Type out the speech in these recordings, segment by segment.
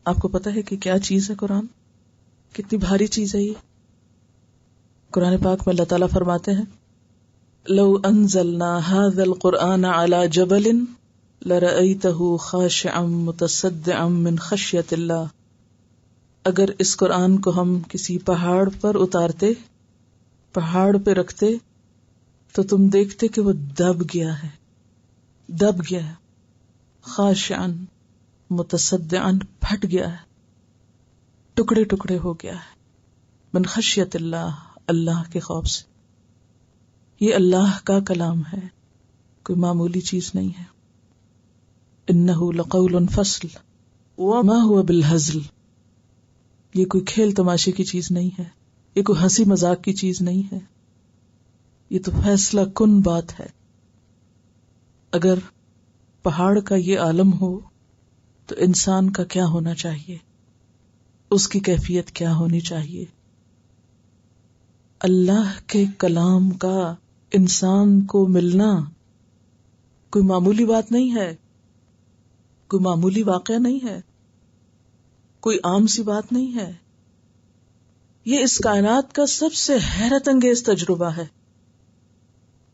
آپ کو پتا ہے کہ کیا چیز ہے قرآن؟ کتنی بھاری چیز ہے یہ. قرآن پاک میں اللہ تعالیٰ فرماتے ہیں لو انزلنا هذا القرآن على جبل لرأيته خاشعا متصدعا من خشية اللہ. اگر اس قرآن کو ہم کسی پہاڑ پر اتارتے، پہاڑ پہ رکھتے، تو تم دیکھتے کہ وہ دب گیا ہے، دب گیا ہے، خاشعا متصدعا پھٹ گیا ہے، ٹکڑے ٹکڑے ہو گیا ہے، من خشیت اللہ، اللہ کے خوف سے. یہ اللہ کا کلام ہے، کوئی معمولی چیز نہیں ہے. انہ لقول فصل وما هو بالہزل. یہ کوئی کھیل تماشے کی چیز نہیں ہے، یہ کوئی ہنسی مذاق کی چیز نہیں ہے، یہ تو فیصلہ کن بات ہے. اگر پہاڑ کا یہ عالم ہو تو انسان کا کیا ہونا چاہیے، اس کی کیفیت کیا ہونی چاہیے. اللہ کے کلام کا انسان کو ملنا کوئی معمولی بات نہیں ہے، کوئی معمولی واقعہ نہیں ہے، کوئی عام سی بات نہیں ہے. یہ اس کائنات کا سب سے حیرت انگیز تجربہ ہے،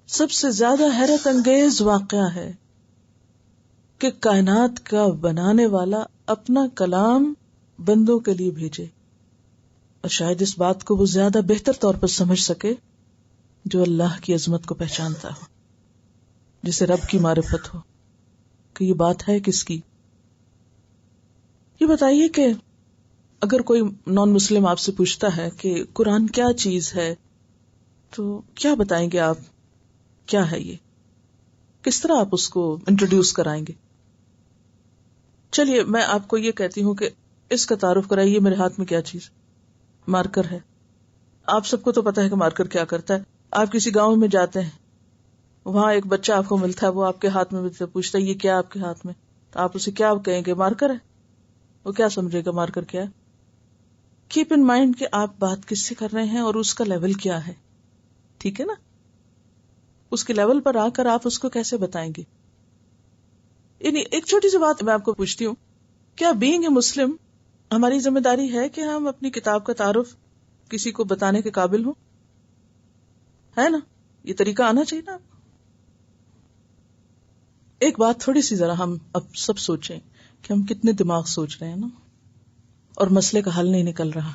سب سے زیادہ حیرت انگیز واقعہ ہے کہ کائنات کا بنانے والا اپنا کلام بندوں کے لیے بھیجے. اور شاید اس بات کو وہ زیادہ بہتر طور پر سمجھ سکے جو اللہ کی عظمت کو پہچانتا ہو، جسے رب کی معرفت ہو کہ یہ بات ہے کس کی. یہ بتائیے کہ اگر کوئی نان مسلم آپ سے پوچھتا ہے کہ قرآن کیا چیز ہے تو کیا بتائیں گے آپ؟ کیا ہے یہ؟ کس طرح آپ اس کو انٹروڈیوس کرائیں گے؟ چلیے میں آپ کو یہ کہتی ہوں کہ اس کا تعارف کرائیے. میرے ہاتھ میں کیا چیز؟ مارکر ہے. آپ سب کو تو پتا ہے کہ مارکر کیا کرتا ہے. آپ کسی گاؤں میں جاتے ہیں، وہاں ایک بچہ آپ کو ملتا ہے، وہ آپ کے ہاتھ میں پوچھتا ہے یہ کیا آپ کے ہاتھ میں، تو آپ اسے کیا کہیں گے؟ مارکر ہے. وہ کیا سمجھے گا مارکر کیا ہے؟ کیپ ان مائنڈ کہ آپ بات کس سے کر رہے ہیں اور اس کا لیول کیا ہے. ٹھیک ہے نا؟ اس کے لیول پر آ کر آپ اس کو کیسے بتائیں گے. یعنی ایک چھوٹی سی بات میں آپ کو پوچھتی ہوں، کیا بینگ اے مسلم ہماری ذمہ داری ہے کہ ہم اپنی کتاب کا تعارف کسی کو بتانے کے قابل ہوں؟ ہے نا؟ یہ طریقہ آنا چاہیے نا. ایک بات تھوڑی سی ذرا ہم اب سب سوچیں کہ ہم کتنے دماغ سوچ رہے ہیں نا، اور مسئلے کا حل نہیں نکل رہا.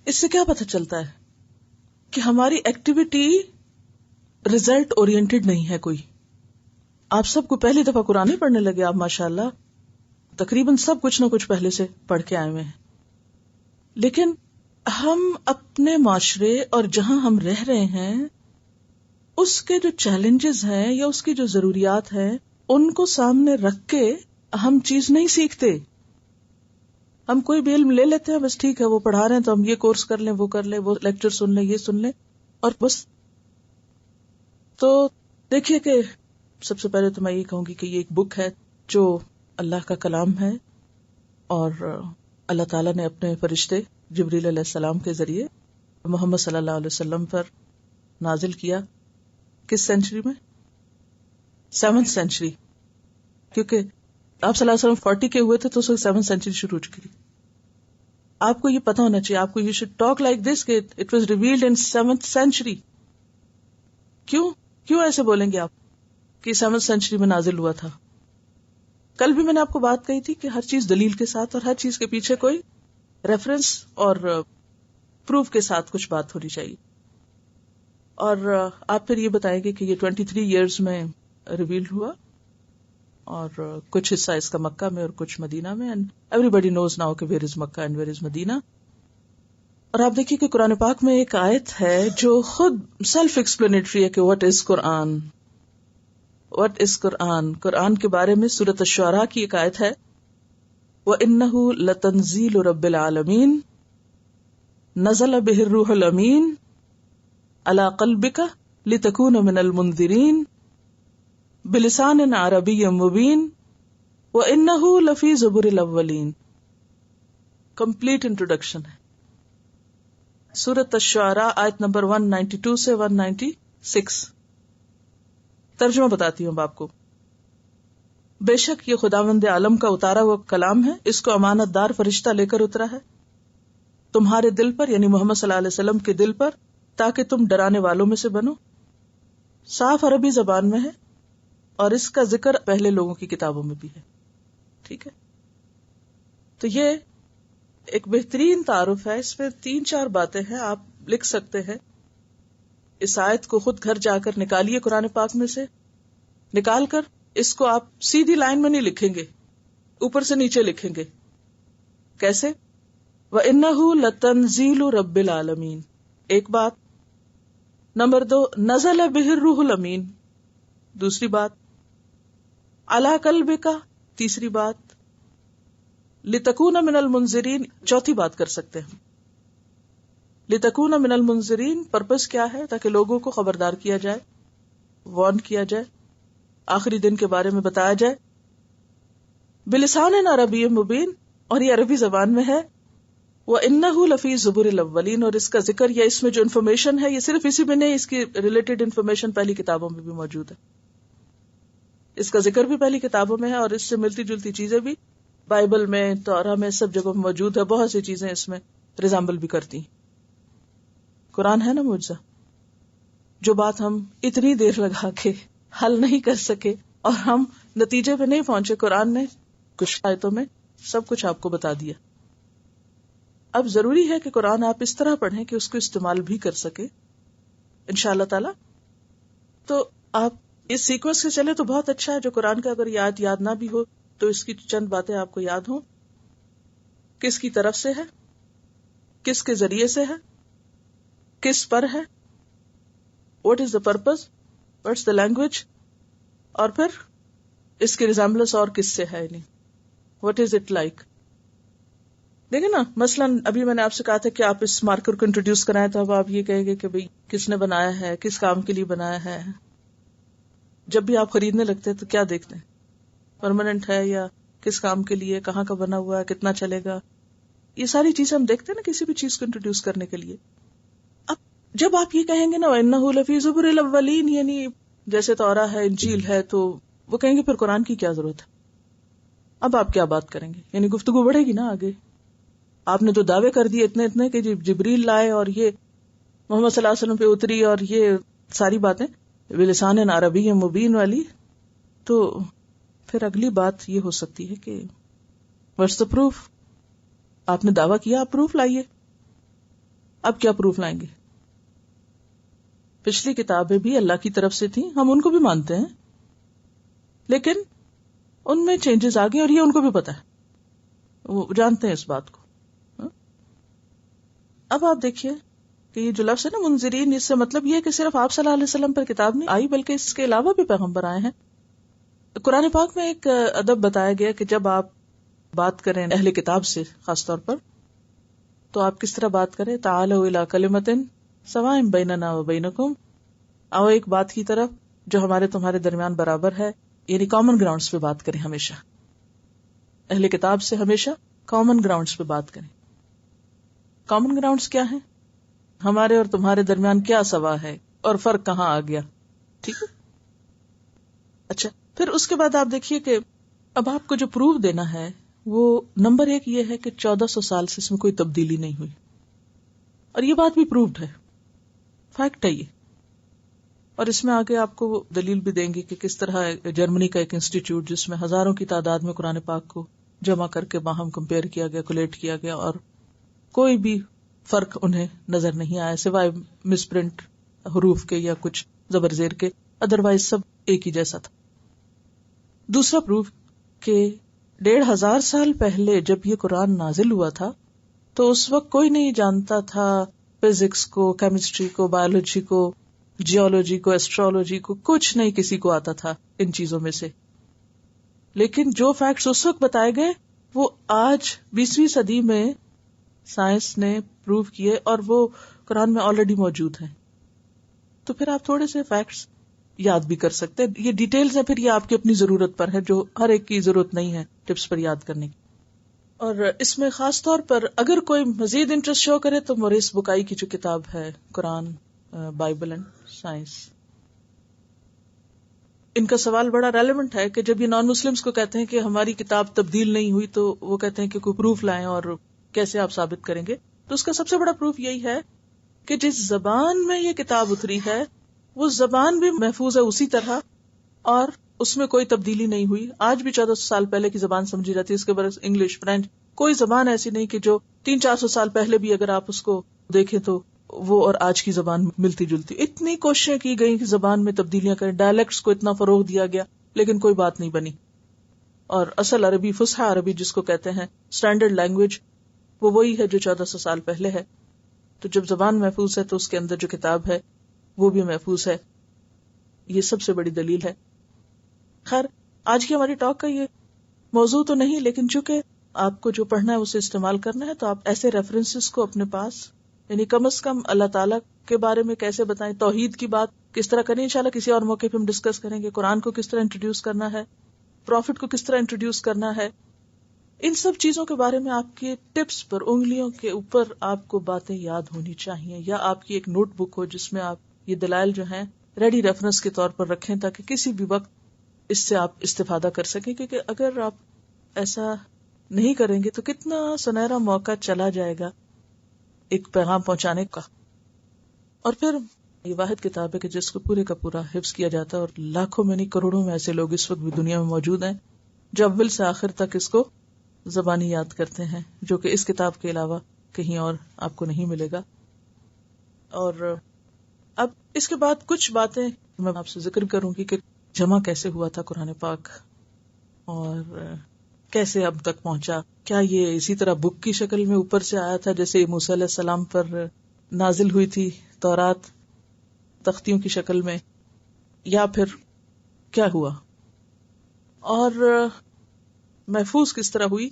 اس سے کیا پتہ چلتا ہے کہ ہماری ایکٹیویٹی ریزلٹ اورینٹڈ نہیں ہے کوئی. آپ سب کو پہلی دفعہ قرآن ہی پڑھنے لگے، آپ ماشاءاللہ تقریباً سب کچھ نہ کچھ پہلے سے پڑھ کے آئے ہوئے ہیں، لیکن ہم اپنے معاشرے اور جہاں ہم رہ رہے ہیں اس کے جو چیلنجز ہیں یا اس کی جو ضروریات ہیں ان کو سامنے رکھ کے ہم چیز نہیں سیکھتے. ہم کوئی بھی علم لے لیتے ہیں، بس ٹھیک ہے وہ پڑھا رہے ہیں تو ہم یہ کورس کر لیں، وہ کر لیں، وہ لیکچر سن لیں، یہ سن لیں، اور بس. تو دیکھیے کہ سب سے پہلے تو میں یہ کہوں گی کہ یہ ایک بک ہے جو اللہ کا کلام ہے، اور اللہ تعالیٰ نے اپنے فرشتے جبریل علیہ السلام کے ذریعے محمد صلی اللہ علیہ وسلم پر نازل کیا. کس سینچری میں؟ 7th سینچری، کیونکہ آپ صلی اللہ علیہ وسلم 40 کے ہوئے تھے تو اس وقت 7th سینچری شروع ہو چکی تھی. آپ کو یہ پتا ہونا چاہیے، آپ کو you should talk like this کہ it was revealed in 7th century. کیوں ایسے بولیں گے آپ کہ 7th سینچری میں نازل ہوا تھا؟ کل بھی میں نے آپ کو بات کہی تھی کہ ہر چیز دلیل کے ساتھ اور ہر چیز کے پیچھے کوئی ریفرنس اور پروف کے ساتھ کچھ بات ہونی چاہیے. اور آپ پھر یہ بتائیں گے کہ یہ 23 ایئرز میں ریویل ہوا، اور کچھ حصہ اس کا مکہ میں اور کچھ مدینہ میں. And everybody knows now کہ where is Mecca and where is Medina. اور آپ دیکھیے کہ قرآن پاک میں ایک آیت ہے جو خود سیلف ایکسپلینیٹری ہے کہ what is Quran, what is قرآن. قرآن کے بارے میں سورۃ الشعراء کی ایک آیت ہے، وَإِنَّهُ لَتَنزِيلُ رَبِّ الْعَالَمِينَ نَزَلَ بِهِ الرُّوحُ الْأَمِينُ عَلَى قَلْبِكَ لِتَكُونَ مِنَ الْمُنذِرِينَ بِلِسَانٍ عَرَبِيٍّ مُبِينٍ وَإِنَّهُ لَفِي زُبُرِ الْأَوَّلِينَ. کمپلیٹ انٹروڈکشن ہے. سورۃ الشعراء آیت نمبر 192 سے 196. ترجمہ بتاتی ہوں آپ کو. بے شک یہ خداوند عالم کا اتارا ہوا کلام ہے، اس کو امانت دار فرشتہ لے کر اترا ہے تمہارے دل پر، یعنی محمد صلی اللہ علیہ وسلم کے دل پر، تاکہ تم ڈرانے والوں میں سے بنو. صاف عربی زبان میں ہے اور اس کا ذکر پہلے لوگوں کی کتابوں میں بھی ہے. ٹھیک ہے، تو یہ ایک بہترین تعارف ہے. اس میں 3-4 باتیں ہیں، آپ لکھ سکتے ہیں. اس آیت کو خود گھر جا کر نکالیے قرآن پاک میں سے، نکال کر اس کو آپ سیدھی لائن میں نہیں لکھیں گے، اوپر سے نیچے لکھیں گے. کیسے؟ وَإِنَّهُ لَتَنزِيلُ رَبِّ الْعَالَمِينَ. ایک بات. نمبر 2، نزل بِهِ الرُّوحُ الْأَمِينُ. دوسری بات. عَلَى قَلْبِكَ. تیسری بات. لِتَكُونَ مِنَ الْمُنذِرِينَ. چوتھی بات کر سکتے ہیں. لِتَكُونَ مِنَ الْمُنذِرِينَ پرپس کیا ہے؟ تاکہ لوگوں کو خبردار کیا جائے، وارن کیا جائے، آخری دن کے بارے میں بتایا جائے. بلسان عربی مبین، اور یہ عربی زبان میں ہے. وَإِنَّهُ لَفِي زُبُرِ الْأَوَّلِينَ. اور اس کا ذکر یا اس میں جو انفارمیشن ہے یہ صرف اسی میں نہیں، اس کی ریلیٹڈ انفارمیشن پہلی کتابوں میں بھی موجود ہے. اس کا ذکر بھی پہلی کتابوں میں ہے اور اس سے ملتی جلتی چیزیں بھی بائبل میں، تورا میں، سب جگہوں میں موجود ہے. بہت سی چیزیں اس میں ریزامبل بھی کرتی ہیں. قرآن ہے نا معجزہ. جو بات ہم اتنی دیر لگا کے حل نہیں کر سکے اور ہم نتیجے پہ نہیں پہنچے، قرآن نے کچھ آیتوں میں سب کچھ آپ کو بتا دیا. اب ضروری ہے کہ قرآن آپ اس طرح پڑھیں کہ اس کو استعمال بھی کر سکے انشاءاللہ تعالی. تو آپ اس سیکوینس سے چلے تو بہت اچھا ہے. جو قرآن کا اگر یاد نہ بھی ہو تو اس کی چند باتیں آپ کو یاد ہوں. کس کی طرف سے ہے، کس کے ذریعے سے ہے، کس پر ہے، what is the purpose, what's the language, اور پھر اس کی ریزمبلنس اور کس سے ہے، یعنی واٹ از اٹ لائک. دیکھیں نا، مثلاً ابھی میں نے آپ سے کہا تھا کہ آپ اس مارکر کو انٹروڈیوس کرائیں، تو اب آپ یہ کہیں گے کہ بھئی کس نے بنایا ہے، کس کام کے لیے بنایا ہے. جب بھی آپ خریدنے لگتے ہیں تو کیا دیکھتے ہیں؟ پرماننٹ ہے یا کس کام کے لیے، کہاں کا بنا ہوا ہے، کتنا چلے گا. یہ ساری چیزیں ہم دیکھتے ہیں نا کسی بھی چیز کو انٹروڈیوس کرنے کے لیے. اب جب آپ یہ کہیں گے نا وَإِنَّهُ لَفِي زُبُرِ الْأَوَّلِينَ، یعنی جیسے تورا ہے، انجیل ہے، تو وہ کہیں گے پھر قرآن کی کیا ضرورت ہے. اب آپ کیا بات کریں گے؟ یعنی گفتگو بڑھے گی نا آگے. آپ نے تو دعوے کر دیے اتنے کہ جبریل لائے اور یہ محمد صلی اللہ علیہ وسلم پہ اتری اور یہ ساری باتیں بلسان عربی مبین والی، تو پھر اگلی بات یہ ہو سکتی ہے کہ واٹس دا پروف. آپ نے دعویٰ کیا، آپ پروف لائیے. اب کیا پروف لائیں گے؟ پچھلی کتابیں بھی اللہ کی طرف سے تھیں، ہم ان کو بھی مانتے ہیں، لیکن ان میں چینجز آ گئے اور یہ ان کو بھی پتا ہے، وہ جانتے ہیں اس بات کو. اب آپ دیکھیے کہ یہ جو لفظ ہے نا منذرین، اس سے مطلب یہ ہے کہ صرف آپ صلی اللہ علیہ وسلم پر کتاب نہیں آئی بلکہ اس کے علاوہ بھی پیغمبر آئے ہیں. قرآن پاک میں ایک ادب بتایا گیا کہ جب آپ بات کریں اہل کتاب سے خاص طور پر، تو آپ کس طرح بات کریں؟ تعالوا الی کلمۃ سواء بیننا و بینکم. آؤ ایک بات کی طرف جو ہمارے تمہارے درمیان برابر ہے، یعنی کامن گراؤنڈز پہ بات کریں. ہمیشہ اہل کتاب سے ہمیشہ کامن گراؤنڈز پہ بات کریں. کامن گراؤنڈز کیا ہیں؟ ہمارے اور تمہارے درمیان کیا سوا ہے اور فرق کہاں آ گیا. ٹھیک ہے. اچھا، پھر اس کے بعد آپ دیکھیے کہ اب آپ کو جو پروف دینا ہے وہ نمبر 1 یہ ہے کہ 1400 سال سے اس میں کوئی تبدیلی نہیں ہوئی، اور یہ بات بھی پروفڈ ہے، فیکٹ ہے یہ. اور اس میں آگے آپ کو وہ دلیل بھی دیں گے کہ کس طرح جرمنی کا ایک انسٹیٹیوٹ جس میں ہزاروں کی تعداد میں قرآن پاک کو جمع کر کے باہم کمپیئر کیا گیا، کولیٹ کیا گیا، اور کوئی بھی فرق انہیں نظر نہیں آیا سوائے مس پرنٹ حروف کے یا کچھ زبر زیر کے، ادروائز سب ایک ہی جیسا تھا. دوسرا پروف کہ 1500 سال پہلے جب یہ قرآن نازل ہوا تھا تو اس وقت کوئی نہیں جانتا تھا فزکس کو، کیمسٹری کو، بایولوجی کو، جیولوجی کو، ایسٹرولوجی کو، کچھ نہیں کسی کو آتا تھا ان چیزوں میں سے. لیکن جو فیکٹس اس وقت بتائے گئے وہ آج 20ویں صدی میں سائنس نے پروو کیے اور وہ قرآن میں آلریڈی موجود ہیں. تو پھر آپ تھوڑے سے فیکٹس یاد بھی کر سکتے ہیں. یہ ڈیٹیلز ہیں، پھر یہ آپ کی اپنی ضرورت پر ہے، جو ہر ایک کی ضرورت نہیں ہے ٹپس پر یاد کرنے کی. اور اس میں خاص طور پر اگر کوئی مزید انٹرسٹ شو کرے تو موریس بکائی کی جو کتاب ہے قرآن، بائبل اینڈ سائنس، ان کا سوال بڑا ریلیونٹ ہے کہ جب یہ نان مسلمز کو کہتے ہیں کہ ہماری کتاب تبدیل نہیں ہوئی تو وہ کہتے ہیں کہ کوئی پروف لائیں اور کیسے آپ ثابت کریں گے. تو اس کا سب سے بڑا پروف یہی ہے کہ جس زبان میں یہ کتاب اتری ہے وہ زبان بھی محفوظ ہے اسی طرح اور اس میں کوئی تبدیلی نہیں ہوئی. آج بھی 1400 سال پہلے کی زبان سمجھی جاتی ہے. اس کے برعکس انگلش، فرینچ، کوئی زبان ایسی نہیں کہ جو 300-400 سال پہلے بھی اگر آپ اس کو دیکھیں تو وہ اور آج کی زبان ملتی جلتی. اتنی کوششیں کی گئی کہ زبان میں تبدیلیاں کریں، ڈائلیکٹس کو اتنا فروغ دیا گیا لیکن کوئی بات نہیں بنی. اور اصل عربی، فصحی عربی جس کو کہتے ہیں، اسٹینڈرڈ لینگویج، وہ وہی ہے جو 1400 سال پہلے ہے. تو جب زبان محفوظ ہے تو اس کے اندر جو کتاب ہے وہ بھی محفوظ ہے. یہ سب سے بڑی دلیل ہے. خیر، آج کی ہماری ٹاک کا یہ موضوع تو نہیں، لیکن چونکہ آپ کو جو پڑھنا ہے اسے استعمال کرنا ہے تو آپ ایسے ریفرنسز کو اپنے پاس، یعنی کم از کم اللہ تعالیٰ کے بارے میں کیسے بتائیں، توحید کی بات کس طرح کریں، انشاءاللہ کسی اور موقع پہ ہم ڈسکس کریں گے. قرآن کو کس طرح انٹروڈیوس کرنا ہے، پروفٹ کو کس طرح انٹروڈیوس کرنا ہے، ان سب چیزوں کے بارے میں آپ کے ٹپس پر، انگلیوں کے اوپر آپ کو باتیں یاد ہونی چاہیے، یا آپ کی ایک نوٹ بک ہو جس میں آپ یہ دلائل جو ہیں ریڈی ریفرنس کے طور پر رکھیں تاکہ کسی بھی وقت اس سے آپ استفادہ کر سکیں. کیونکہ اگر آپ ایسا نہیں کریں گے تو کتنا سنہرا موقع چلا جائے گا ایک پیغام پہنچانے کا. اور پھر یہ واحد کتاب ہے کہ جس کو پورے کا پورا حفظ کیا جاتا ہے، اور لاکھوں میں نہیں کروڑوں میں ایسے لوگ اس وقت بھی دنیا میں موجود ہیں جو اول سے آخر تک اس کو زبانی یاد کرتے ہیں، جو کہ اس کتاب کے علاوہ کہیں اور آپ کو نہیں ملے گا. اور اب اس کے بعد کچھ باتیں میں آپ سے ذکر کروں گی کہ جمع کیسے ہوا تھا قرآن پاک اور کیسے اب تک پہنچا. کیا یہ اسی طرح بک کی شکل میں اوپر سے آیا تھا جیسے موسیٰ علیہ السلام پر نازل ہوئی تھی تورات تختیوں کی شکل میں، یا پھر کیا ہوا اور محفوظ کس طرح ہوئی؟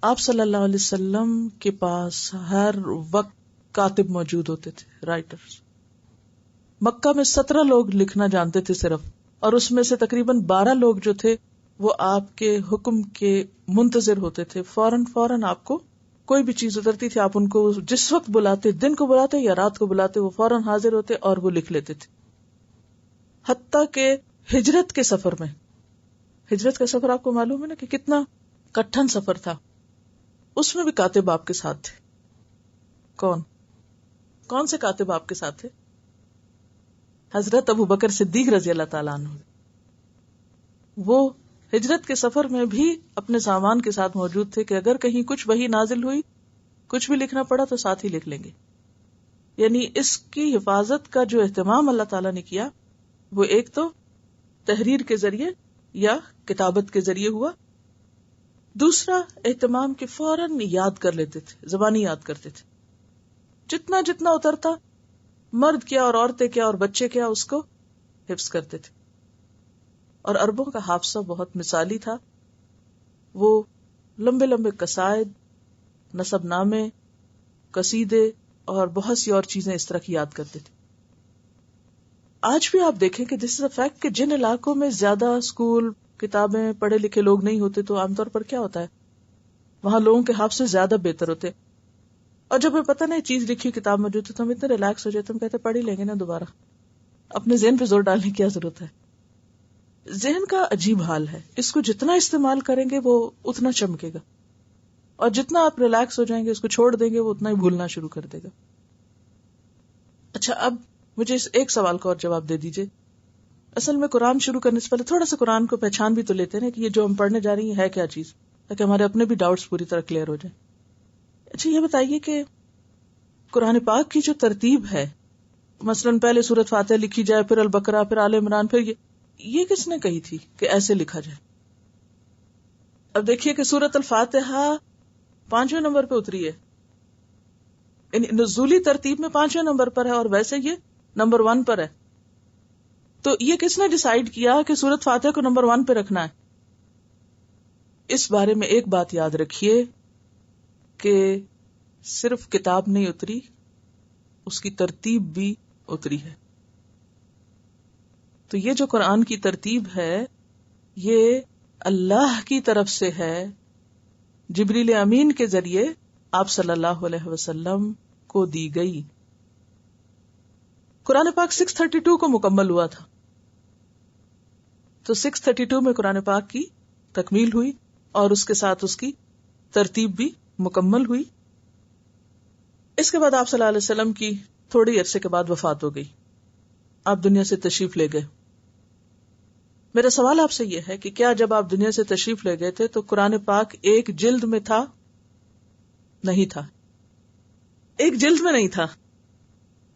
آپ صلی اللہ علیہ وسلم کے پاس ہر وقت کاتب موجود ہوتے تھے، رائٹرز. مکہ میں 17 لوگ لکھنا جانتے تھے صرف، اور اس میں سے تقریباً 12 لوگ جو تھے وہ آپ کے حکم کے منتظر ہوتے تھے. فوراً آپ کو کوئی بھی چیز اترتی تھی، آپ ان کو جس وقت بلاتے، دن کو بلاتے یا رات کو بلاتے، وہ فوراً حاضر ہوتے اور وہ لکھ لیتے تھے. حتیٰ کہ ہجرت کے سفر میں، ہجرت کا سفر آپ کو معلوم ہے نا کہ کتنا کٹھن سفر تھا، اس میں بھی کاتب آپ کے ساتھ تھے. کون سے کاتب آپ کے ساتھ تھے؟ حضرت ابو بکر صدیق رضی اللہ تعالیٰ عنہ. وہ ہجرت کے سفر میں بھی اپنے سامان کے ساتھ موجود تھے کہ اگر کہیں کچھ وحی نازل ہوئی، کچھ بھی لکھنا پڑا تو ساتھ ہی لکھ لیں گے. یعنی اس کی حفاظت کا جو اہتمام اللہ تعالیٰ نے کیا وہ ایک تو تحریر کے ذریعے یا کتابت کے ذریعے ہوا، دوسرا اہتمام کہ فوراً یاد کر لیتے تھے، زبانی یاد کرتے تھے. جتنا اترتا، مرد کیا اور عورتیں کیا اور بچے کیا، اس کو حفظ کرتے تھے. اور عربوں کا حافظہ بہت مثالی تھا. وہ لمبے لمبے قصائد، نسب نامے، قصیدے اور بہت سی اور چیزیں اس طرح کی یاد کرتے تھے. آج بھی آپ دیکھیں کہ دس از اے فیکٹ کہ جن علاقوں میں زیادہ اسکول، کتابیں، پڑھے لکھے لوگ نہیں ہوتے تو عام طور پر کیا ہوتا ہے، وہاں لوگوں کے حافظے زیادہ بہتر ہوتے. اور جب ہمیں پتہ نہیں چیز لکھی کتاب موجود ہے تو ہم اتنے ریلیکس ہو جاتے، ہم کہتے پڑھ ہی لیں گے نا، دوبارہ اپنے ذہن پہ زور ڈالنے کی کیا ضرورت ہے. ذہن کا عجیب حال ہے، اس کو جتنا استعمال کریں گے وہ اتنا چمکے گا، اور جتنا آپ ریلیکس ہو جائیں گے، اس کو چھوڑ دیں گے، وہ اتنا ہی بھولنا شروع کر دے گا. اچھا، اب مجھے اس ایک سوال کا اور جواب دے دیجئے. اصل میں قرآن شروع کرنے سے پہلے تھوڑا سا قرآن کو پہچان بھی تو لیتے ہیں کہ یہ جو ہم پڑھنے جا رہی ہیں ہے کیا چیز، تاکہ ہمارے اپنے بھی ڈاؤٹس پوری طرح کلیئر ہو جائیں. اچھا یہ بتائیے کہ قرآن پاک کی جو ترتیب ہے، مثلاً پہلے سورۃ فاتحہ لکھی جائے، پھر البقرہ، پھر آل عمران، پھر یہ کس نے کہی تھی کہ ایسے لکھا جائے؟ اب دیکھیے کہ سورۃ الفاتحہ 5ویں نمبر پہ اتری ہے، یعنی نزولی ترتیب میں 5ویں نمبر پر ہے، اور ویسے یہ نمبر 1 پر ہے. تو یہ کس نے ڈیسائیڈ کیا کہ سورۃ فاتحہ کو نمبر 1 پہ رکھنا ہے؟ اس بارے میں ایک بات یاد رکھیے کہ صرف کتاب نہیں اتری، اس کی ترتیب بھی اتری ہے. تو یہ جو قرآن کی ترتیب ہے یہ اللہ کی طرف سے ہے، جبریل امین کے ذریعے آپ صلی اللہ علیہ وسلم کو دی گئی. قرآن پاک 632 کو مکمل ہوا تھا. تو 632 میں قرآن پاک کی تکمیل ہوئی اور اس کے ساتھ اس کی ترتیب بھی مکمل ہوئی. اس کے بعد آپ صلی اللہ علیہ وسلم کی تھوڑی عرصے کے بعد وفات ہو گئی. آپ دنیا سے تشریف لے گئے. میرا سوال آپ سے یہ ہے کہ کیا جب آپ دنیا سے تشریف لے گئے تھے تو قرآن پاک ایک جلد میں تھا؟ نہیں تھا. ایک جلد میں نہیں تھا.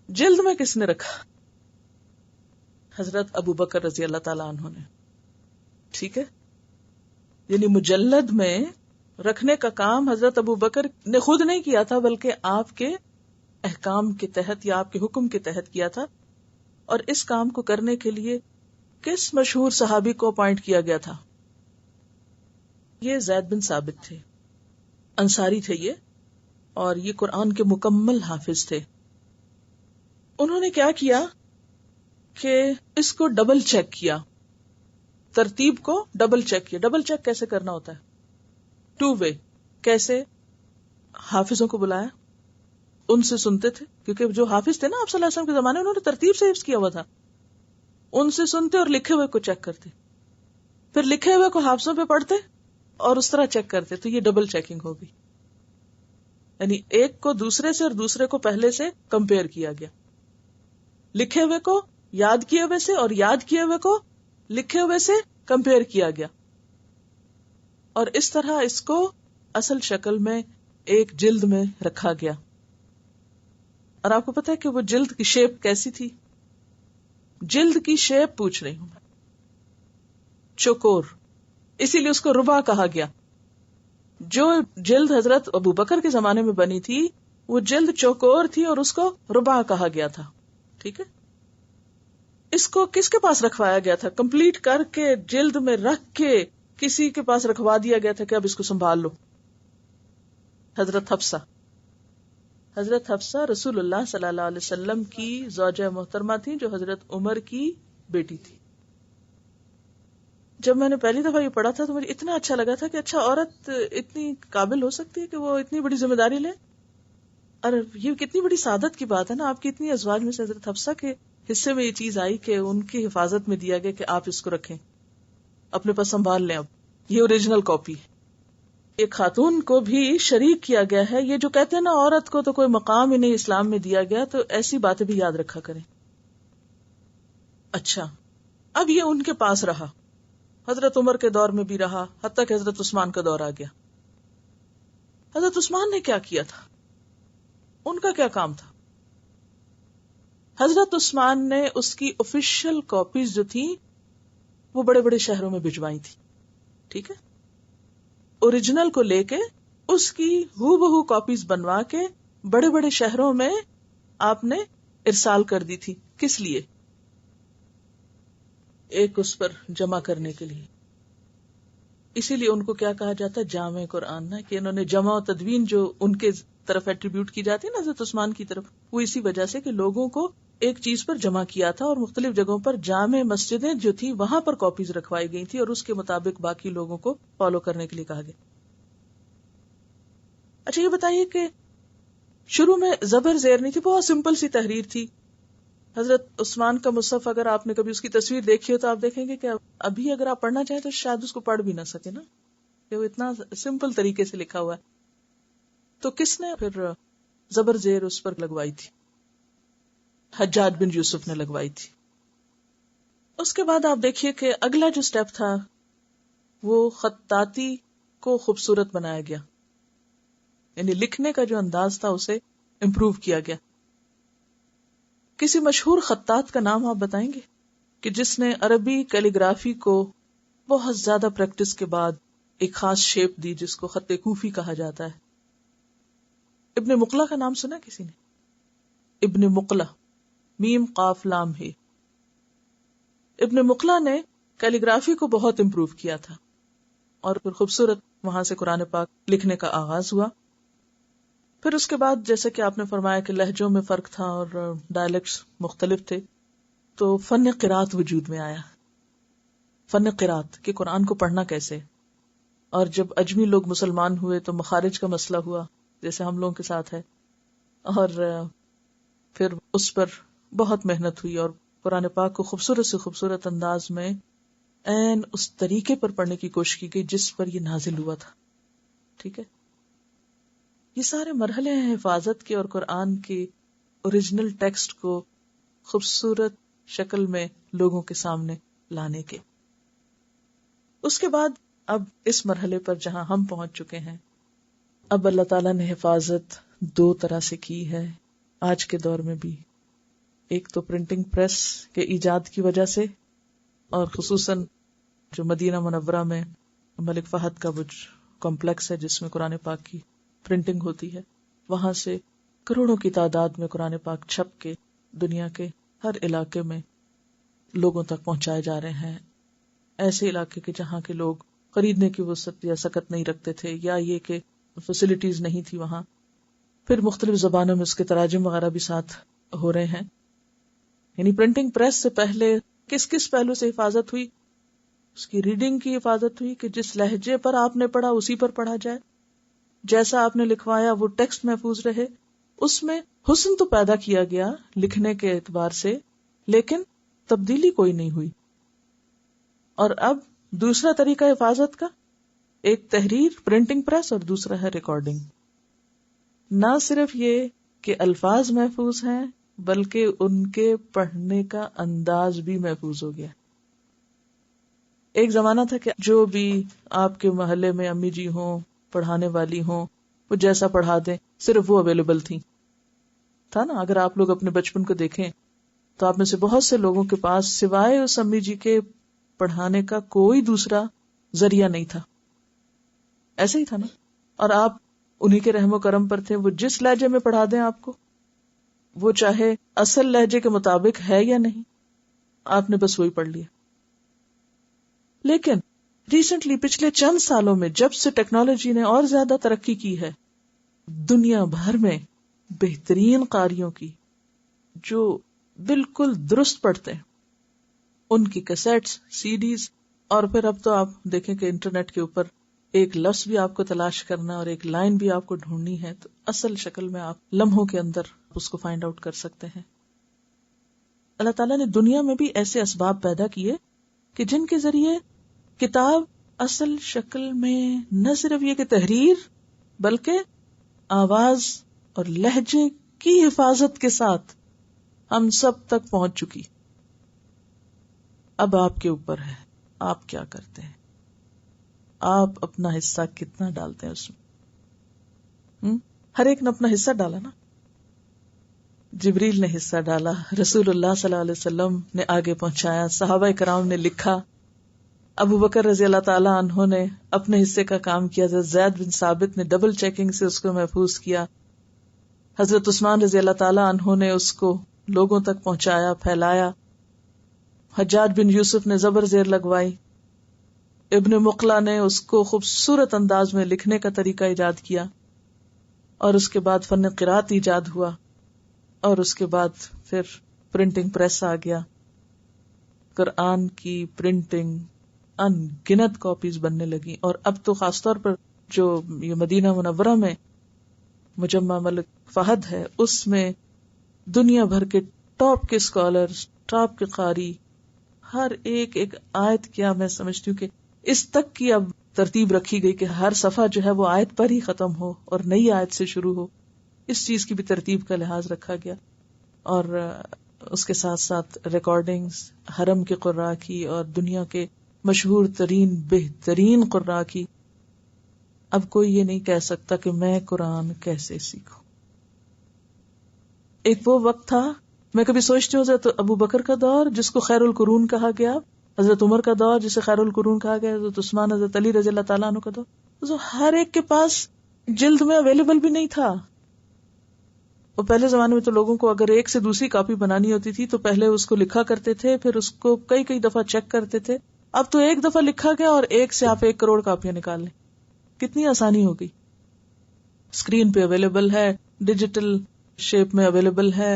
جلد میں کس نے رکھا؟ حضرت ابو بکر رضی اللہ تعالیٰ عنہ نے. ٹھیک ہے، یعنی مجلد میں رکھنے کا کام حضرت ابو بکر نے خود نہیں کیا تھا، بلکہ آپ کے احکام کے تحت یا آپ کے حکم کے تحت کیا تھا. اور اس کام کو کرنے کے لیے کس مشہور صحابی کو اپوائنٹ کیا گیا تھا؟ یہ زید بن ثابت تھے، انصاری تھے یہ، اور یہ قرآن کے مکمل حافظ تھے. انہوں نے کیا کیا کہ اس کو ڈبل چیک کیا، ترتیب کو ڈبل چیک کیا. ڈبل چیک کیسے کرنا ہوتا ہے؟ 2 وے. کیسے؟ حافظوں کو بلایا، ان سے سنتے تھے، کیونکہ جو حافظ تھے نا آپ صلی اللہ علیہ وسلم کے زمانے میں، انہوں نے ترتیب سے حفظ کیا ہوا تھا. ان سے سنتے اور لکھے ہوئے کو چیک کرتے، پھر لکھے ہوئے کو حافظوں پہ پڑھتے اور اس طرح چیک کرتے. تو یہ ڈبل چیکنگ ہوگی، یعنی ایک کو دوسرے سے اور دوسرے کو پہلے سے کمپیئر کیا گیا. لکھے ہوئے کو یاد کیے ہوئے سے اور یاد کیے ہوئے کو لکھے ہوئے سے کمپیئر کیا گیا، اور اس طرح اس کو اصل شکل میں ایک جلد میں رکھا گیا. اور آپ کو پتا ہے کہ وہ جلد کی شیپ کیسی تھی؟ جلد کی شیپ پوچھ رہی ہوں میں، چوکور. اسی لیے اس کو ربع کہا گیا. جو جلد حضرت ابو بکر کے زمانے میں بنی تھی وہ جلد چوکور تھی اور اس کو ربع کہا گیا تھا. ٹھیک ہے، اس کو کس کے پاس رکھوایا گیا تھا؟ کمپلیٹ کر کے جلد میں رکھ کے کسی کے پاس رکھوا دیا گیا تھا کہ اب اس کو سنبھال لو. حضرت حفصہ. حضرت حفصہ رسول اللہ صلی اللہ علیہ وسلم کی زوجہ محترمہ تھی، جو حضرت عمر کی بیٹی تھی. جب میں نے پہلی دفعہ یہ پڑھا تھا تو مجھے اتنا اچھا لگا تھا کہ اچھا، عورت اتنی قابل ہو سکتی ہے کہ وہ اتنی بڑی ذمہ داری لے. اور یہ کتنی بڑی سعادت کی بات ہے نا. آپ کی اتنی ازواج میں سے حضرت حفصہ کے حصے میں یہ چیز آئی کہ ان کی حفاظت میں دیا گیا کہ آپ اس کو رکھیں، اپنے پاس سنبھال لیں. اب یہ اوریجنل کاپی ہے. ایک خاتون کو بھی شریک کیا گیا ہے. یہ جو کہتے ہیں نا عورت کو تو کوئی مقام ہی نہیں اسلام میں دیا گیا، تو ایسی باتیں بھی یاد رکھا کریں. اچھا، اب یہ ان کے پاس رہا، حضرت عمر کے دور میں بھی رہا، حتیٰ کہ حضرت عثمان کا دور آ گیا. حضرت عثمان نے کیا کیا تھا؟ ان کا کیا کام تھا؟ حضرت عثمان نے اس کی آفیشیل کاپیز جو تھی وہ بڑے بڑے شہروں میں بھجوائی تھی. ٹھیک ہے، اوریجنل کو لے کے اس کی ہو بہو کاپیز بنوا کے بڑے بڑے شہروں میں آپ نے ارسال کر دی تھی. کس لیے؟ ایک اس پر جمع کرنے کے لیے. اسی لیے ان کو کیا کہا جاتا ہے؟ جامع قرآن. نا کہ انہوں نے جمع و تدوین جو ان کے طرف ایٹریبیوٹ کی جاتی ہے نا حضرت عثمان کی طرف، وہ اسی وجہ سے کہ لوگوں کو ایک چیز پر جمع کیا تھا اور مختلف جگہوں پر جامع مسجدیں جو تھی وہاں پر کاپیز رکھوائی گئی تھی اور اس کے مطابق باقی لوگوں کو فالو کرنے کے لیے کہا گیا. اچھا یہ بتائیے کہ شروع میں زبر زیر نہیں تھی، بہت سمپل سی تحریر تھی. حضرت عثمان کا مصحف اگر آپ نے کبھی اس کی تصویر دیکھی ہو تو آپ دیکھیں گے کہ ابھی اگر آپ پڑھنا چاہیں تو شاید اس کو پڑھ بھی نہ سکے نا، کہ وہ اتنا سمپل طریقے سے لکھا ہوا ہے. تو کس نے پھر زبر زیر اس پر لگوائی تھی؟ حجاج بن یوسف نے لگوائی تھی. اس کے بعد آپ دیکھیے کہ اگلا جو سٹیپ تھا وہ خطاطی کو خوبصورت بنایا گیا، یعنی لکھنے کا جو انداز تھا اسے امپروو کیا گیا. کسی مشہور خطاط کا نام آپ بتائیں گے کہ جس نے عربی کیلیگرافی کو بہت زیادہ پریکٹس کے بعد ایک خاص شیپ دی جس کو خط کوفی کہا جاتا ہے؟ ابن مقلہ کا نام سنا کسی نے؟ ابن مقلہ، میم قاف لام ہے. ابن مقلہ نے کیلیگرافی کو بہت امپروو کیا تھا اور پھر خوبصورت وہاں سے قرآن پاک لکھنے کا آغاز ہوا. پھر اس کے بعد جیسے کہ آپ نے فرمایا کہ لہجوں میں فرق تھا اور ڈائلیکٹس مختلف تھے، تو فن قرات وجود میں آیا. فن قرات کہ قرآن کو پڑھنا کیسے. اور جب اجمی لوگ مسلمان ہوئے تو مخارج کا مسئلہ ہوا جیسے ہم لوگوں کے ساتھ ہے، اور پھر اس پر بہت محنت ہوئی اور قرآن پاک کو خوبصورت سے خوبصورت انداز میں این اس طریقے پر پڑھنے کی کوشش کی گئی جس پر یہ نازل ہوا تھا. ٹھیک ہے، یہ سارے مرحلے ہیں حفاظت کے اور قرآن کے اوریجنل ٹیکسٹ کو خوبصورت شکل میں لوگوں کے سامنے لانے کے. اس کے بعد اب اس مرحلے پر جہاں ہم پہنچ چکے ہیں، اب اللہ تعالیٰ نے حفاظت دو طرح سے کی ہے آج کے دور میں بھی. ایک تو پرنٹنگ پریس کے ایجاد کی وجہ سے، اور خصوصاً جو مدینہ منورہ میں ملک فہد کا وہ کمپلیکس ہے جس میں قرآن پاک کی پرنٹنگ ہوتی ہے، وہاں سے کروڑوں کی تعداد میں قرآن پاک چھپ کے دنیا کے ہر علاقے میں لوگوں تک پہنچائے جا رہے ہیں. ایسے علاقے کے جہاں کے لوگ خریدنے کی وسعت یا سکت نہیں رکھتے تھے، یا یہ کہ فیسلٹیز نہیں تھی وہاں. پھر مختلف زبانوں میں اس کے تراجم وغیرہ بھی ساتھ ہو رہے ہیں. یعنی پرنٹنگ پریس سے پہلے کس کس پہلو سے حفاظت ہوئی؟ اس کی ریڈنگ کی حفاظت ہوئی کہ جس لہجے پر آپ نے پڑھا اسی پر پڑھا جائے، جیسا آپ نے لکھوایا وہ ٹیکسٹ محفوظ رہے. اس میں حسن تو پیدا کیا گیا لکھنے کے اعتبار سے، لیکن تبدیلی کوئی نہیں ہوئی. اور اب دوسرا طریقہ حفاظت کا، ایک تحریر پرنٹنگ پریس اور دوسرا ہے ریکارڈنگ. نہ صرف یہ کہ الفاظ محفوظ ہیں بلکہ ان کے پڑھنے کا انداز بھی محفوظ ہو گیا. ایک زمانہ تھا کہ جو بھی آپ کے محلے میں امی جی ہوں، پڑھانے والی ہوں، وہ جیسا پڑھا دیں صرف وہ اویلیبل تھی. تھا نا؟ اگر آپ لوگ اپنے بچپن کو دیکھیں تو آپ میں سے بہت سے لوگوں کے پاس سوائے اس امی جی کے پڑھانے کا کوئی دوسرا ذریعہ نہیں تھا. ایسے ہی تھا نا؟ اور آپ انہی کے رحم و کرم پر تھے. وہ جس لہجے میں پڑھا دیں آپ کو، وہ چاہے اصل لہجے کے مطابق ہے یا نہیں، آپ نے بس وہی پڑھ لیا. لیکن ریسنٹلی پچھلے چند سالوں میں جب سے ٹیکنالوجی نے اور زیادہ ترقی کی ہے، دنیا بھر میں بہترین قاریوں کی جو بالکل درست پڑھتے ہیں، ان کی کیسٹس، سی ڈیز، اور پھر اب تو آپ دیکھیں کہ انٹرنیٹ کے اوپر ایک لفظ بھی آپ کو تلاش کرنا اور ایک لائن بھی آپ کو ڈھونڈنی ہے تو اصل شکل میں آپ لمحوں کے اندر اس کو فائنڈ آؤٹ کر سکتے ہیں. اللہ تعالیٰ نے دنیا میں بھی ایسے اسباب پیدا کیے کہ جن کے ذریعے کتاب اصل شکل میں نہ صرف یہ کہ تحریر بلکہ آواز اور لہجے کی حفاظت کے ساتھ ہم سب تک پہنچ چکی. اب آپ کے اوپر ہے آپ کیا کرتے ہیں، آپ اپنا حصہ کتنا ڈالتے ہیں اس میں. ہر ایک نے اپنا حصہ ڈالا نا. جبریل نے حصہ ڈالا، رسول اللہ صلی اللہ علیہ وسلم نے آگے پہنچایا، صحابہ کرام نے لکھا، ابو بکر رضی اللہ تعالی عنہ نے اپنے حصے کا کام کیا، زید بن ثابت نے ڈبل چیکنگ سے اس کو محفوظ کیا، حضرت عثمان رضی اللہ تعالی عنہ نے اس کو لوگوں تک پہنچایا، پھیلایا، حجاج بن یوسف نے زبر زیر لگوائی، ابن مقلا نے اس کو خوبصورت انداز میں لکھنے کا طریقہ ایجاد کیا، اور اس کے بعد فن قرات ایجاد ہوا، اور اس کے بعد پھر پرنٹنگ پریس آ گیا. قرآن کی پرنٹنگ ان گنت کاپیز بننے لگی، اور اب تو خاص طور پر جو یہ مدینہ منورہ میں مجمع ملک فہد ہے، اس میں دنیا بھر کے ٹاپ کے اسکالرز، ٹاپ کے قاری، ہر ایک آیت، کیا میں سمجھتی ہوں کہ اس تک کی اب ترتیب رکھی گئی کہ ہر صفحہ جو ہے وہ آیت پر ہی ختم ہو اور نئی آیت سے شروع ہو. اس چیز کی بھی ترتیب کا لحاظ رکھا گیا. اور اس کے ساتھ ساتھ ریکارڈنگز حرم کے قراء کی اور دنیا کے مشہور ترین بہترین قراء کی. اب کوئی یہ نہیں کہہ سکتا کہ میں قرآن کیسے سیکھوں. ایک وہ وقت تھا، میں کبھی سوچتی ہوں حضرت ابو بکر کا دور جس کو خیر القرون کہا گیا، حضرت عمر کا دور جسے خیر القرون کہا گیا، حضرت عثمان، حضرت علی رضی اللہ تعالیٰ عنہ کا دور، تو ہر ایک کے پاس جلد میں اویلیبل بھی نہیں تھا. وہ پہلے زمانے میں تو لوگوں کو اگر ایک سے دوسری کاپی بنانی ہوتی تھی تو پہلے اس کو لکھا کرتے تھے، پھر اس کو کئی دفعہ چیک کرتے تھے. اب تو ایک دفعہ لکھا گیا اور ایک سے آپ 1 کروڑ کاپیاں نکال لیں. کتنی آسانی ہو گئی. اسکرین پہ اویلیبل ہے، ڈیجیٹل شیپ میں اویلیبل ہے،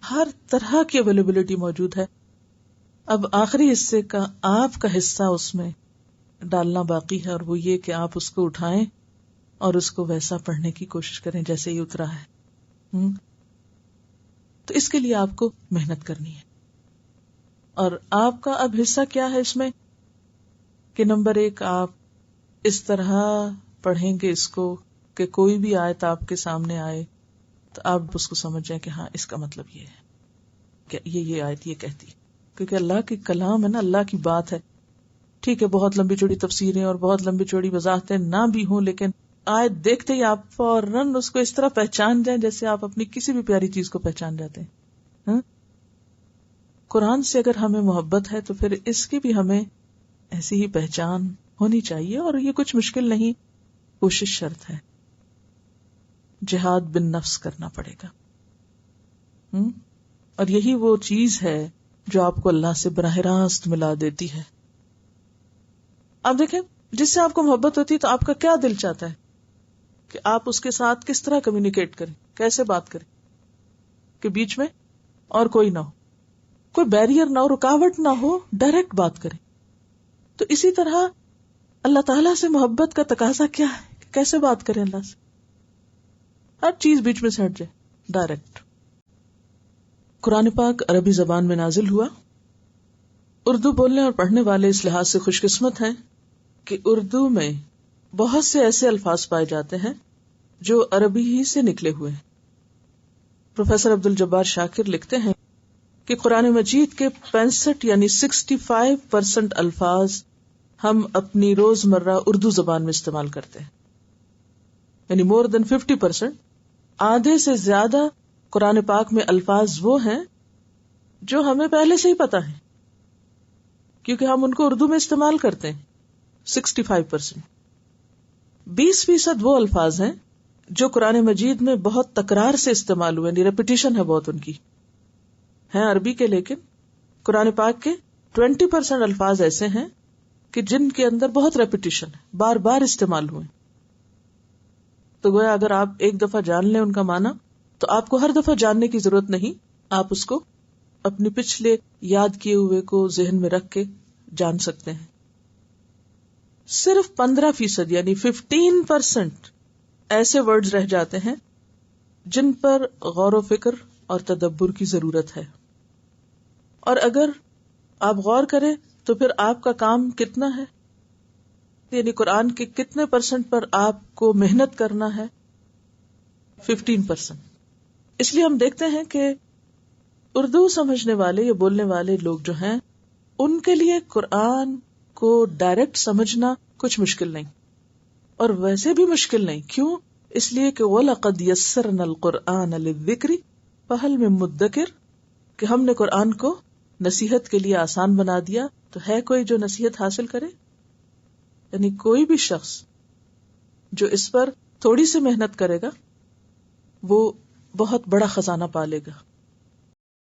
ہر طرح کی اویلیبلٹی موجود ہے. اب آخری حصے کا آپ کا حصہ اس میں ڈالنا باقی ہے، اور وہ یہ کہ آپ اس کو اٹھائیں اور اس کو ویسا پڑھنے کی کوشش کریں جیسے ہی اترا ہے. تو اس کے لیے آپ کو محنت کرنی ہے. اور آپ کا اب حصہ کیا ہے اس میں؟ کہ نمبر 1 آپ اس طرح پڑھیں گے اس کو کہ کوئی بھی آیت آپ کے سامنے آئے تو آپ اس کو سمجھ جائیں کہ ہاں اس کا مطلب یہ ہے کہ یہ آیت یہ کہتی ہے، کیونکہ اللہ کی کلام ہے نا، اللہ کی بات ہے. ٹھیک ہے بہت لمبی چوڑی تفسیریں اور بہت لمبی چوڑی وضاحتیں نہ بھی ہوں، لیکن آیت دیکھتے ہی آپ فوراً اس کو اس طرح پہچان جائیں جیسے آپ اپنی کسی بھی پیاری چیز کو پہچان جاتے ہیں. ہاں؟ قرآن سے اگر ہمیں محبت ہے تو پھر اس کی بھی ہمیں ایسی ہی پہچان ہونی چاہیے، اور یہ کچھ مشکل نہیں، کوشش شرط ہے. جہاد بن نفس کرنا پڑے گا. اور یہی وہ چیز ہے جو آپ کو اللہ سے براہ راست ملا دیتی ہے. آپ دیکھیں جس سے آپ کو محبت ہوتی ہے تو آپ کا کیا دل چاہتا ہے کہ آپ اس کے ساتھ کس طرح کمیونیکیٹ کریں، کیسے بات کریں کہ بیچ میں اور کوئی نہ ہو، کوئی بیریئر نہ ہو، رکاوٹ نہ ہو، ڈائریکٹ بات کریں. تو اسی طرح اللہ تعالیٰ سے محبت کا تقاضا کیا ہے کہ کیسے بات کریں اللہ سے، ہر چیز بیچ میں سے ہٹ جائے، ڈائریکٹ. قرآن پاک عربی زبان میں نازل ہوا. اردو بولنے اور پڑھنے والے اس لحاظ سے خوش قسمت ہیں کہ اردو میں بہت سے ایسے الفاظ پائے جاتے ہیں جو عربی ہی سے نکلے ہوئے ہیں. پروفیسر عبد الجبار شاکر لکھتے ہیں کہ قرآن مجید کے 65 یعنی 65% الفاظ ہم اپنی روزمرہ اردو زبان میں استعمال کرتے ہیں، یعنی مور دین 50%. آدھے سے زیادہ قرآن پاک میں الفاظ وہ ہیں جو ہمیں پہلے سے ہی پتا ہے کیونکہ ہم ان کو اردو میں استعمال کرتے ہیں. 65%. 20% وہ الفاظ ہیں جو قرآن مجید میں بہت تکرار سے استعمال ہوئے، یعنی ریپیٹیشن ہے بہت ان کی، ہیں عربی کے، لیکن قرآن پاک کے 20% الفاظ ایسے ہیں کہ جن کے اندر بہت ریپیٹیشن ہے، بار بار استعمال ہوئے. تو گویا اگر آپ ایک دفعہ جان لیں ان کا معنی تو آپ کو ہر دفعہ جاننے کی ضرورت نہیں، آپ اس کو اپنے پچھلے یاد کیے ہوئے کو ذہن میں رکھ کے جان سکتے ہیں. صرف 15% یعنی 15% ایسے ورڈز رہ جاتے ہیں جن پر غور و فکر اور تدبر کی ضرورت ہے. اور اگر آپ غور کریں تو پھر آپ کا کام کتنا ہے، یعنی قرآن کے کتنے % پر آپ کو محنت کرنا ہے؟ 15%. اس لیے ہم دیکھتے ہیں کہ اردو سمجھنے والے یا بولنے والے لوگ جو ہیں ان کے لیے قرآن کو ڈائریکٹ سمجھنا کچھ مشکل نہیں، اور ویسے بھی مشکل نہیں. کیوں؟ اس لیے کہ وَلَقَدْ يَسَّرْنَا الْقُرْآنَ لِلذِّكْرِ فَهَلْ مِن مُدَّكِرٍ، کہ ہم نے قرآن کو نصیحت کے لیے آسان بنا دیا، تو ہے کوئی جو نصیحت حاصل کرے؟ یعنی کوئی بھی شخص جو اس پر تھوڑی سی محنت کرے گا وہ بہت بڑا خزانہ پالے گا.